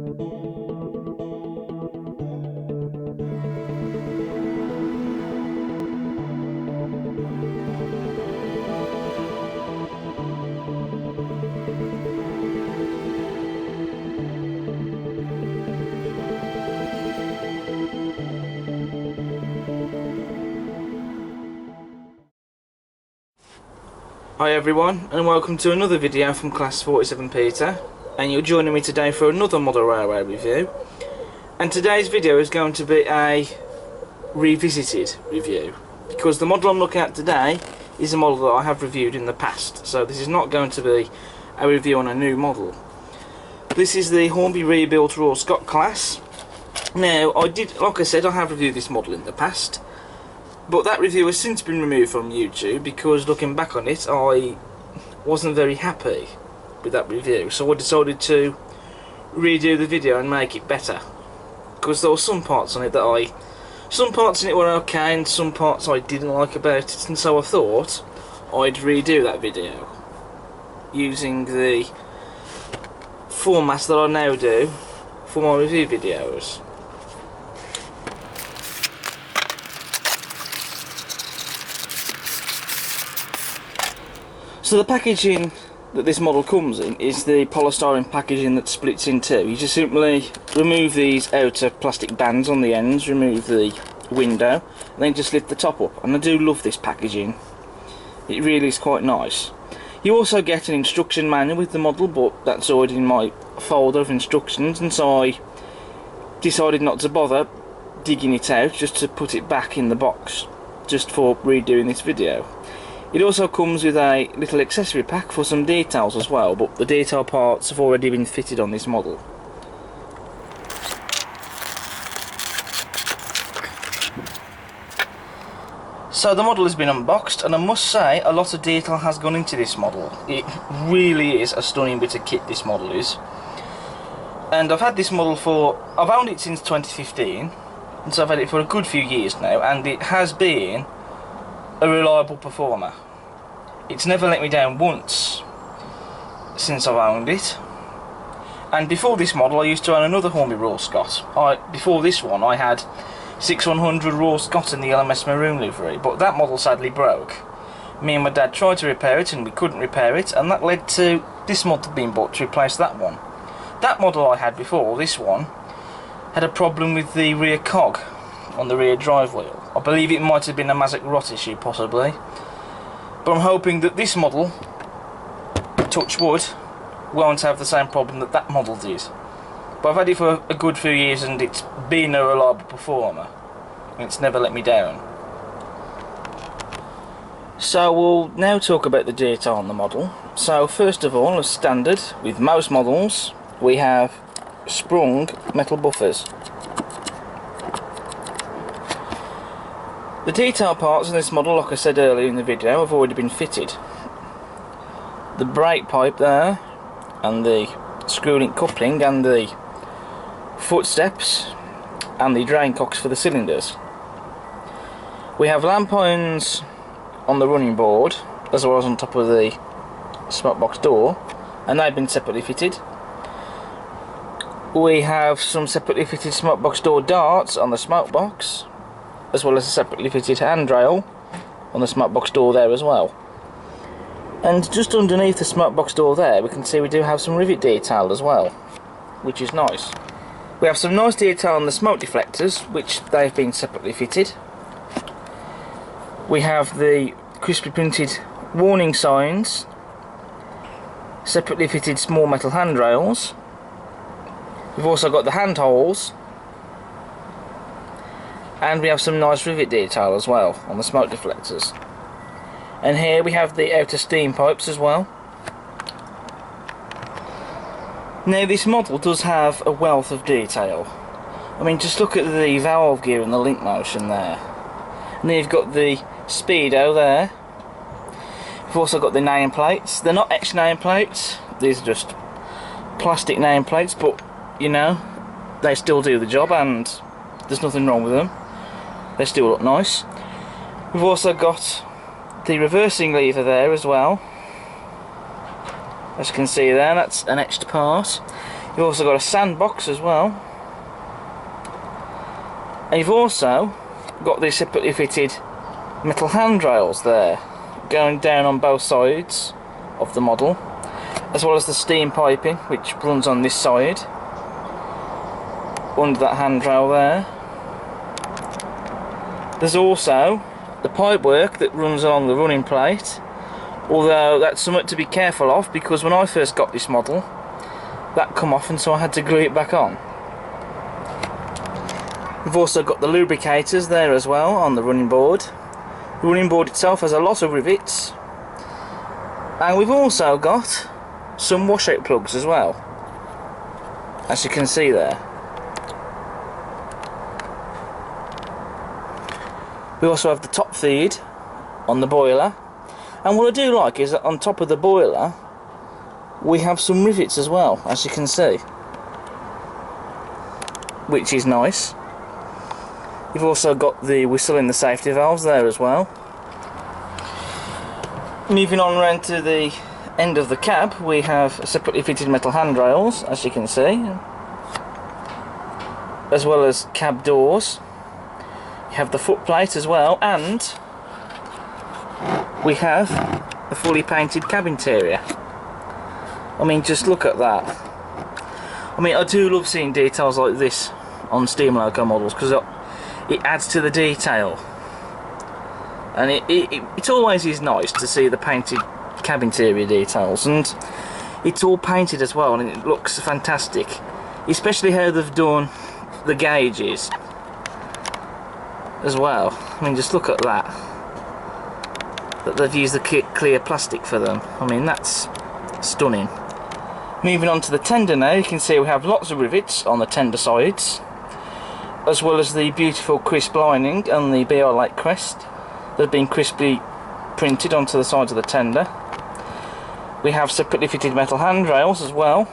Hi everyone, and welcome to another video from Class 47 Peter, and you're joining me today for another model railway review. And today's video is going to be a revisited review, because the model I'm looking at today is a model that I have reviewed in the past, so this is not going to be a review on a new model. This is the Hornby rebuilt Royal Scot class. Now, like I said, I have reviewed this model in the past, but that review has since been removed from YouTube because, looking back on it, I wasn't very happy with that review, so I decided to redo the video and make it better, because there were some parts on it that some parts in it were okay and some parts I didn't like about it, and so I thought I'd redo that video using the format that I now do for my review videos. So the packaging that this model comes in is the polystyrene packaging that splits in two. You just simply remove these outer plastic bands on the ends, remove the window, and then just lift the top up. And I do love this packaging. It really is quite nice. You also get an instruction manual with the model, but that's already in my folder of instructions, and so I decided not to bother digging it out, just to put it back in the box, just for redoing this video. It also comes with a little accessory pack for some details as well, but the detail parts have already been fitted on this model. So the model has been unboxed, and I must say a lot of detail has gone into this model. It really is a stunning bit of kit, this model is. And I've had this model I've owned it since 2015, and so I've had it for a good few years now, and it has been a reliable performer. It's never let me down once since I've owned it. And before this model I used to own another Hornby Royal Scot. Before this one I had 6100 Royal Scot in the LMS maroon livery, but that model sadly broke. Me and my dad tried to repair it and we couldn't repair it, and that led to this model being bought to replace that one. That model I had before, this one, had a problem with the rear cog on the rear drive wheel. I believe it might have been a Mazak rot issue, possibly, but I'm hoping that this model, touch wood, won't have the same problem that that model did. But I've had it for a good few years and it's been a reliable performer, and it's never let me down. So we'll now talk about the detail on the model. So first of all, as standard with most models, we have sprung metal buffers. The detail parts in this model, like I said earlier in the video, have already been fitted. The brake pipe there, and the screw link coupling, and the footsteps, and the drain cocks for the cylinders. We have lamp irons on the running board, as well as on top of the smoke box door, and they've been separately fitted. We have some separately fitted smoke box door darts on the smoke box, as well as a separately fitted handrail on the smoke box door there as well. And just underneath the smoke box door there, we can see we do have some rivet detail as well, which is nice. We have some nice detail on the smoke deflectors, which they've been separately fitted. We have the crisply printed warning signs, separately fitted small metal handrails. We've also got the handholds, and we have some nice rivet detail as well on the smoke deflectors. And here we have the outer steam pipes as well. Now this model does have a wealth of detail. I mean, just look at the valve gear and the link motion there. And then you've got the speedo there. We've also got the nameplates. They're not etched nameplates, these are just plastic nameplates, but you know, they still do the job and there's nothing wrong with them. They still look nice. We've also got the reversing lever there as well. As you can see there, that's an etched part. You've also got a sandbox as well. And you've also got the separately fitted metal handrails there, going down on both sides of the model, as well as the steam piping which runs on this side under that handrail there. There's also the pipework that runs along the running plate, although that's something to be careful of, because when I first got this model that come off and so I had to glue it back on. We've also got the lubricators there as well on the running board. The running board itself has a lot of rivets, and we've also got some washout plugs as well, as you can see there. We also have the top feed on the boiler, and what I do like is that on top of the boiler we have some rivets as well, as you can see, which is nice. You've also got the whistle and the safety valves there as well. Moving on round to the end of the cab, we have separately fitted metal handrails, as you can see, as well as cab doors. You have the footplate as well, and we have a fully painted cab interior. I mean, just look at that. I mean, I do love seeing details like this on steam loco models, because it adds to the detail, and it always is nice to see the painted cab interior details, and it's all painted as well, and it looks fantastic, especially how they've done the gauges as well. I mean, just look at that they've used the clear plastic for them. I mean, that's stunning. Moving on to the tender now, you can see we have lots of rivets on the tender sides, as well as the beautiful crisp lining and the BR Lake crest that have been crisply printed onto the sides of the tender. We have separately fitted metal handrails as well.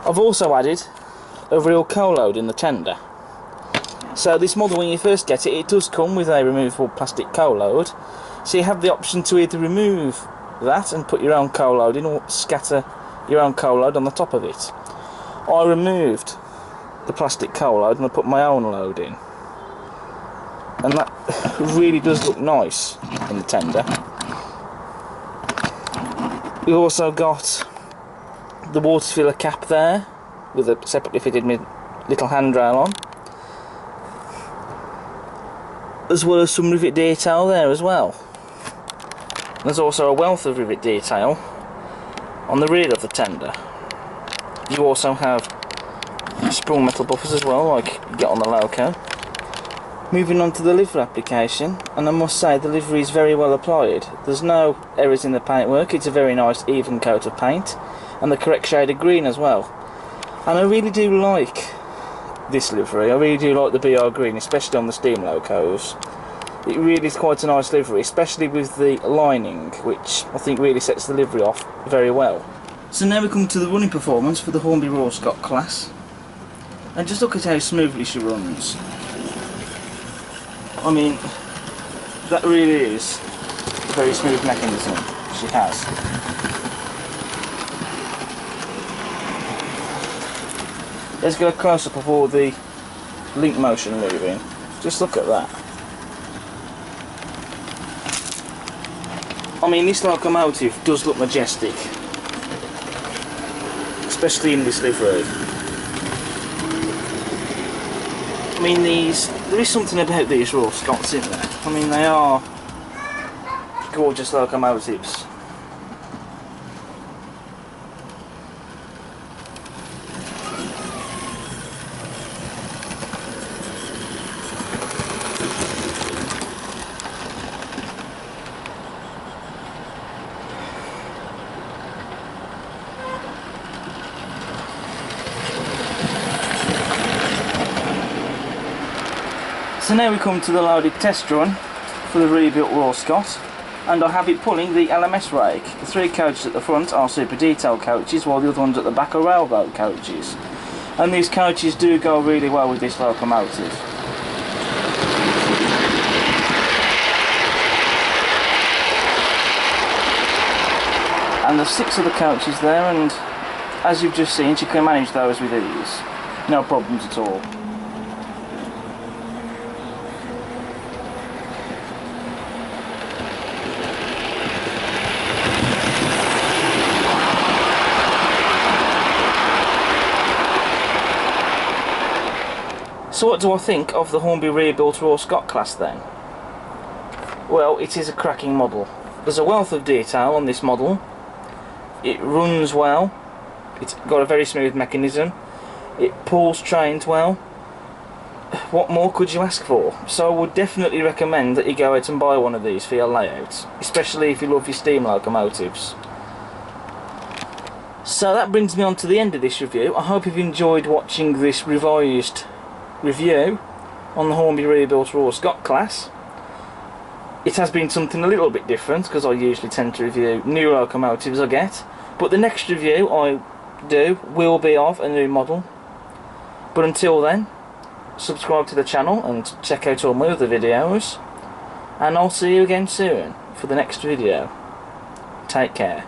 I've also added a real coal load in the tender. So this model, when you first get it, it does come with a removable plastic coal load, so you have the option to either remove that and put your own coal load in, or scatter your own coal load on the top of it. I removed the plastic coal load and I put my own load in, and that really does look nice in the tender. We've also got the water filler cap there with a separately fitted little handrail on, as well as some rivet detail there as well. There's also a wealth of rivet detail on the rear of the tender. You also have sprung metal buffers as well, like you get on the Loco. Moving on to the livery application, and I must say the livery is very well applied. There's no errors in the paintwork, it's a very nice even coat of paint, and the correct shade of green as well. And I really do like this livery, I really do like the BR green, especially on the steam locos. It really is quite a nice livery, especially with the lining, which I think really sets the livery off very well. So now we come to the running performance for the Hornby Royal Scot class, and just look at how smoothly she runs. I mean, that really is a very smooth mechanism she has. Let's get a close-up of all the link motion moving. Just look at that. I mean, this locomotive does look majestic, especially in this livery. I mean, there is something about these Royal Scots, isn't there? I mean, they are gorgeous locomotives. So now we come to the loaded test run for the rebuilt Royal Scot, and I have it pulling the LMS rake. The 3 coaches at the front are super detail coaches, while the other ones at the back are railroad coaches. And these coaches do go really well with this locomotive. And there's 6 other coaches there, and as you've just seen, she can manage those with ease. No problems at all. So what do I think of the Hornby rebuilt Raw Scot class then? Well, it is a cracking model. There's a wealth of detail on this model. It runs well. It's got a very smooth mechanism. It pulls trains well. What more could you ask for? So I would definitely recommend that you go out and buy one of these for your layout, especially if you love your steam locomotives. So that brings me on to the end of this review. I hope you've enjoyed watching this revised review on the Hornby rebuilt Raw Scot class. It has been something a little bit different because I usually tend to review new locomotives I get, but the next review I do will be of a new model. But until then, subscribe to the channel and check out all my other videos, and I'll see you again soon for the next video. Take care.